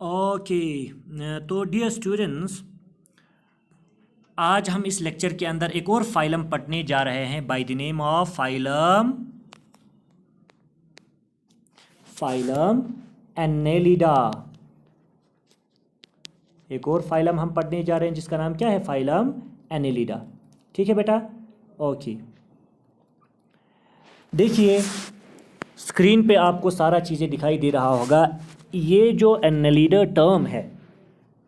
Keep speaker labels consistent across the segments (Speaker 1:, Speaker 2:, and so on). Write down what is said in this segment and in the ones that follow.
Speaker 1: Okay, तो dear students, आज हम इस लेक्चर के अंदर एक और फाइलम पढ़ने जा रहे हैं by the name of phylum Annelida. एक और फाइलम हम पढ़ने जा रहे हैं जिसका नाम क्या है? Phylum Annelida. ठीक है बेटा? ओके, देखिए स्क्रीन पे आपको सारा चीज़ें दिखाई दे रहा होगा। ये जो एनेलिडा टर्म है,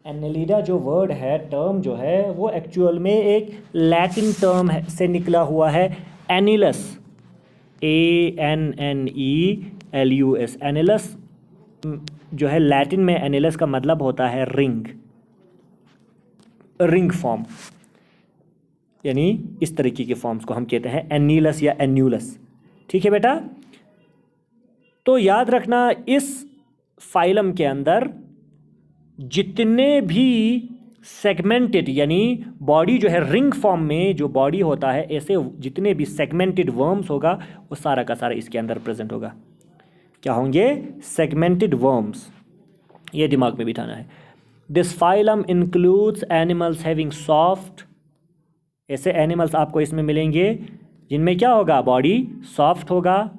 Speaker 1: एनेलिडा जो वर्ड है, टर्म जो है, वो एक्चुअल में एक लैटिन टर्म है से निकला हुआ है, एनिलस, ANNELUS। एनिलस जो है लैटिन में, एनिलस का मतलब होता है रिंग, रिंग फॉर्म, यानी इस तरीके के फॉर्म्स को हम कहते हैं एनिलस या एन्यूलस। ठीक है बेटा? तो याद रखना, इस फाइलम के अंदर जितने भी सेगमेंटेड, यानी बॉडी जो है रिंग फॉर्म में जो बॉडी होता है, ऐसे जितने भी सेगमेंटेड वर्म्स होगा वो सारा का सारा इसके अंदर प्रेजेंट होगा। क्या होंगे? Segmented worms. ये दिमाग में बिठाना है। This phylum includes animals having soft, ऐसे एनिमल्स आपको इसमें मिलेंगे जिनमें क्या होगा? बॉडी सॉफ्ट होगा,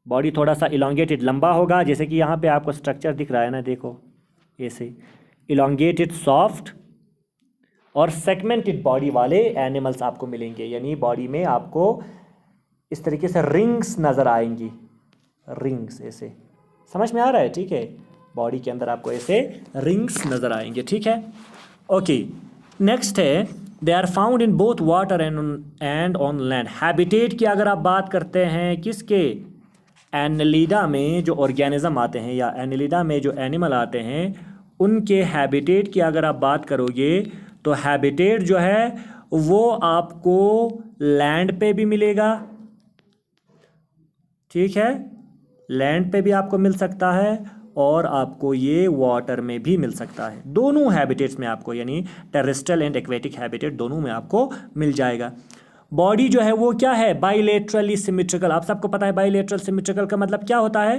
Speaker 1: बॉडी थोड़ा सा इलोंगेटेड, लंबा होगा, जैसे कि यहाँ पे आपको स्ट्रक्चर दिख रहा है ना, देखो ऐसे इलोंगेटेड, सॉफ्ट और सेगमेंटेड बॉडी वाले एनिमल्स आपको मिलेंगे। यानी बॉडी में आपको इस तरीके से रिंग्स नज़र आएंगी, रिंग्स ऐसे, समझ में आ रहा है? ठीक है, बॉडी के अंदर आपको ऐसे रिंग्स नज़र आएंगे। ठीक है? ओके, नेक्स्ट है, they are found in both water and on land. Habitat की अगर आप बात करते हैं, किसके? एनेलिडा में जो ऑर्गेनिज्म आते हैं या एनेलिडा में जो एनिमल आते हैं, उनके हैबिटेट की अगर आप बात करोगे तो हैबिटेट जो है वो आपको लैंड पे भी मिलेगा। ठीक है? लैंड पे भी आपको मिल सकता है और आपको ये वाटर में भी मिल सकता है। दोनों हैबिटेट्स में आपको, यानी टेरेस्ट्रियल एंड एक्वेटिक हैबिटेट, दोनों में आपको मिल जाएगा। बॉडी जो है वो क्या है? Bilaterally symmetrical. आप सबको पता है बाइलेटरल सिमेट्रिकल का मतलब क्या होता है?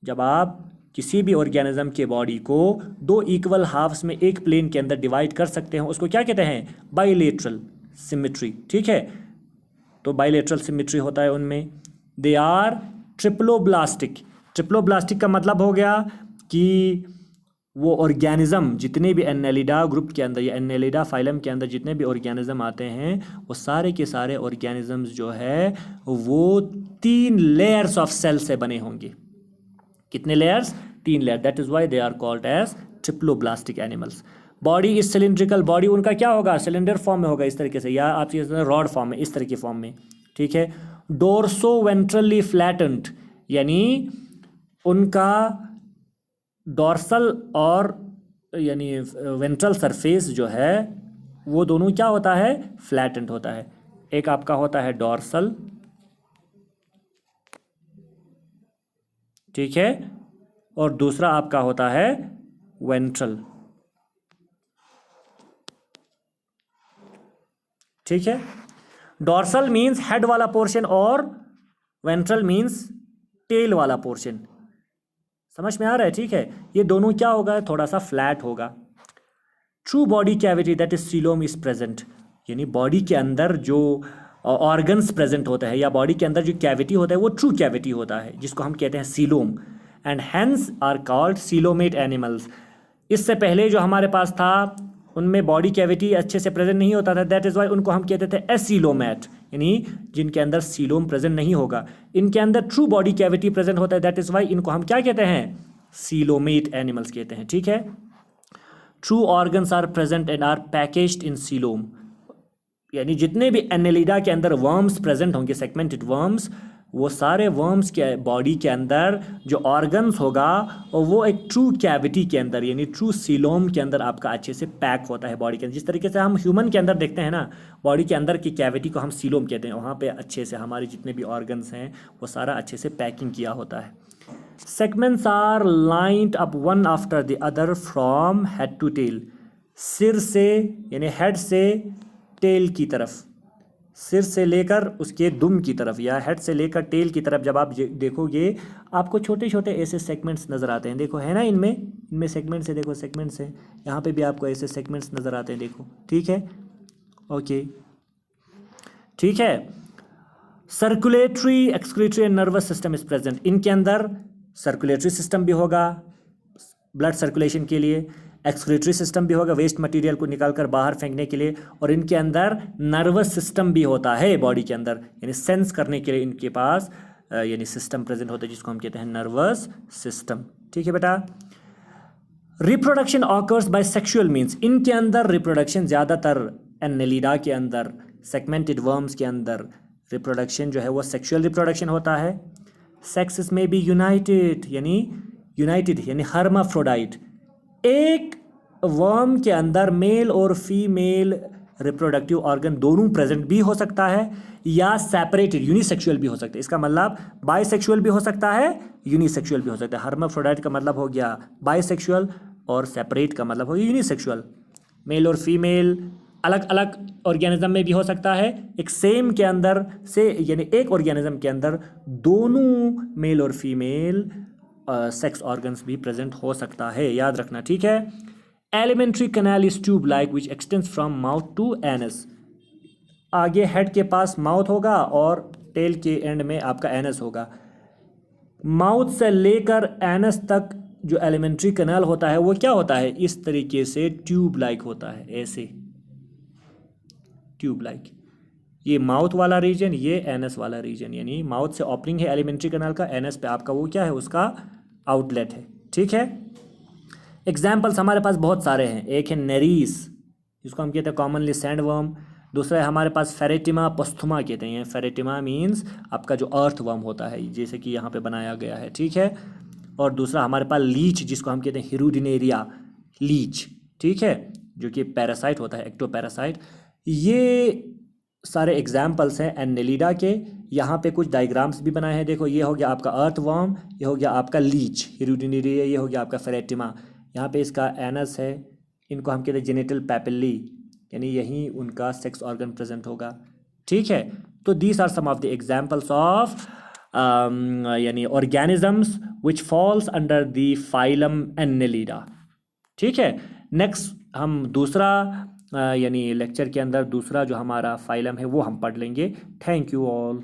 Speaker 1: जब आप किसी भी ऑर्गेनिज्म के बॉडी को दो इक्वल हाफ्स में एक प्लेन के अंदर डिवाइड कर सकते हैं, उसको क्या कहते हैं? Bilateral symmetry. ठीक है? तो बाइलेटरल सिमेट्री होता है उनमें। They are triploblastic. ट्रिप्लोब्लास्टिक का मतलब हो गया कि वो ऑर्गेनिज्म, जितने भी एनेलिडा ग्रुप के अंदर या एनेलिडा फाइलम के अंदर जितने भी ऑर्गेनिज्म आते हैं, वो सारे के सारे ऑर्गेनिजम्स जो है वो 3 लेयर्स ऑफ सेल से बने होंगे। कितने layers? 3 layer. That is why they are called as triploblastic animals. Body is cylindrical. Body उनका क्या होगा? सिलेंडर फॉर्म में होगा, इस तरीके से, या आप रॉड फॉर्म में, इस तरह की फॉर्म में। ठीक है? डोर्सो वेंट्रली फ्लैटेंड, यानी उनका डॉर्सल और यानी वेंट्रल सरफेस जो है वो दोनों क्या होता है? फ्लैटेंड होता है। एक आपका होता है डॉर्सल, ठीक है, और दूसरा आपका होता है वेंट्रल। ठीक है? डॉर्सल मीन्स हेड वाला पोर्शन और वेंट्रल मीन्स टेल वाला पोर्शन। समझ में आ रहा है? ठीक है? ये दोनों क्या होगा? थोड़ा सा फ्लैट होगा। True body cavity that is coelom is present, यानी बॉडी के अंदर जो ऑर्गन्स प्रेजेंट होते हैं या बॉडी के अंदर जो कैविटी होता है वो ट्रू कैविटी होता है, जिसको हम कहते हैं coelom, and hence are called coelomate animals. इससे पहले जो हमारे पास था उनमें बॉडी कैविटी अच्छे से प्रेजेंट नहीं होता था, दैट इज़ वाई उनको हम कहते थे एसीलोमेट, यानी जिनके अंदर सीलोम प्रेजेंट नहीं होगा। इनके अंदर ट्रू बॉडी कैविटी प्रेजेंट होता है, दैट इज़ वाई इनको हम क्या कहते हैं? सीलोमेट एनिमल्स कहते हैं। ठीक है? True organs are present and are packaged in coelom, यानी जितने भी एनेलिडा के अंदर वर्म्स प्रेजेंट होंगे, सेगमेंटेड वर्म्स, वो सारे वर्म्स के बॉडी के अंदर जो ऑर्गन्स होगा और वो एक ट्रू कैविटी के अंदर, यानी ट्रू सीलोम के अंदर आपका अच्छे से पैक होता है बॉडी के अंदर। जिस तरीके से हम ह्यूमन के अंदर देखते हैं ना, बॉडी के अंदर की कैविटी को हम सीलोम कहते हैं, वहाँ पे अच्छे से हमारे जितने भी ऑर्गन्स हैं वो सारा अच्छे से पैकिंग किया होता है। Segments are lined up one after the other from head to tail. सिर से, यानी हेड से टेल की तरफ, सिर से लेकर उसके दुम की तरफ या हेड से लेकर टेल की तरफ जब आप देखोगे आपको छोटे छोटे ऐसे सेगमेंट्स नज़र आते हैं। देखो है ना, इनमें इनमें सेगमेंट्स है, देखो सेगमेंट्स हैं, यहाँ पे भी आपको ऐसे सेगमेंट्स नज़र आते हैं, देखो, ठीक है, ओके, ठीक है। Circulatory, excretory and nervous system is present. इनके अंदर सर्कुलेटरी सिस्टम भी होगा ब्लड सर्कुलेशन के लिए, एक्सक्रीटरी सिस्टम भी होगा वेस्ट मटेरियल को निकालकर बाहर फेंकने के लिए, और इनके अंदर नर्वस सिस्टम भी होता है बॉडी के अंदर, यानी सेंस करने के लिए इनके पास यानी सिस्टम प्रेजेंट होता है जिसको हम कहते हैं नर्वस सिस्टम, ठीक है बेटा। Reproduction occurs by sexual means, इनके अंदर रिप्रोडक्शन ज़्यादातर एनेलिडा के अंदर, सेगमेंटेड वर्म्स के अंदर रिप्रोडक्शन जो है वो सेक्सुअल रिप्रोडक्शन होता है। सेक्सेस में बी यूनाइटेड यानी हर्माफ्रोडाइट, एक वर्म के अंदर मेल और फीमेल रिप्रोडक्टिव ऑर्गन दोनों प्रेजेंट भी हो सकता है, या सेपरेटेड यूनिसेक्सुअल भी हो सकता है। इसका मतलब बाइसेक्सुअल भी हो सकता है, यूनिसेक्सुअल भी हो सकता है। हर्माफ्रोडाइट का मतलब हो गया बाइसेक्सुअल और सेपरेट का मतलब हो गया यूनिसेक्सुअल। मेल और फीमेल अलग अलग ऑर्गेनिज्म में भी हो सकता है, एक सेम के अंदर से यानी एक ऑर्गेनिज्म के अंदर दोनों मेल और फीमेल सेक्स ऑर्गन्स भी प्रेजेंट हो सकता है, याद रखना, ठीक है। Alimentary canal is tube like which extends from mouth to anus. आगे हेड के पास माउथ होगा और टेल के एंड में आपका एनस होगा। माउथ से लेकर एनस तक जो एलिमेंट्री कैनाल होता है वो क्या होता है, इस तरीके से ट्यूब लाइक होता है, ऐसे ट्यूब लाइक। ये माउथ वाला रीजन, ये एनस वाला रीजन, यानी माउथ से ओपनिंग है एलिमेंट्री कैनाल का, एनस पे आपका वो क्या है, उसका आउटलेट है, ठीक है। एग्जाम्पल्स हमारे पास बहुत सारे हैं। एक है नेरीस, जिसको हम कहते हैं कॉमनली सैंडवर्म। दूसरा है हमारे पास फेरेटिमा पोस्थुमा कहते हैं। फेरेटिमा मीन्स आपका जो अर्थ वर्म होता है, जैसे कि यहाँ पे बनाया गया है, ठीक है। और दूसरा हमारे पास लीच, जिसको हम कहते हैं हिरुडिनेरिया लीच, ठीक है, जो कि पैरासाइट होता है, एक्टोपैरासाइट। ये सारे एग्जाम्पल्स हैं एनेलिडा के। यहाँ पे कुछ डायग्राम्स भी बनाए हैं, देखो, ये हो गया आपका अर्थ वर्म, ये हो गया आपका लीच हिरुडिनेरिया, ये हो गया आपका फेरेटिमा। यहाँ पे इसका एनस है, इनको हम कहते हैं जेनिटल पैपिली, यानी यहीं उनका सेक्स ऑर्गन प्रेजेंट होगा, ठीक है। तो these are some of the examples of यानी organisms which falls under the phylum Annelida, ठीक है। नेक्स्ट हम दूसरा यानी लेक्चर के अंदर दूसरा जो हमारा फाइलम है वो हम पढ़ लेंगे। Thank you all.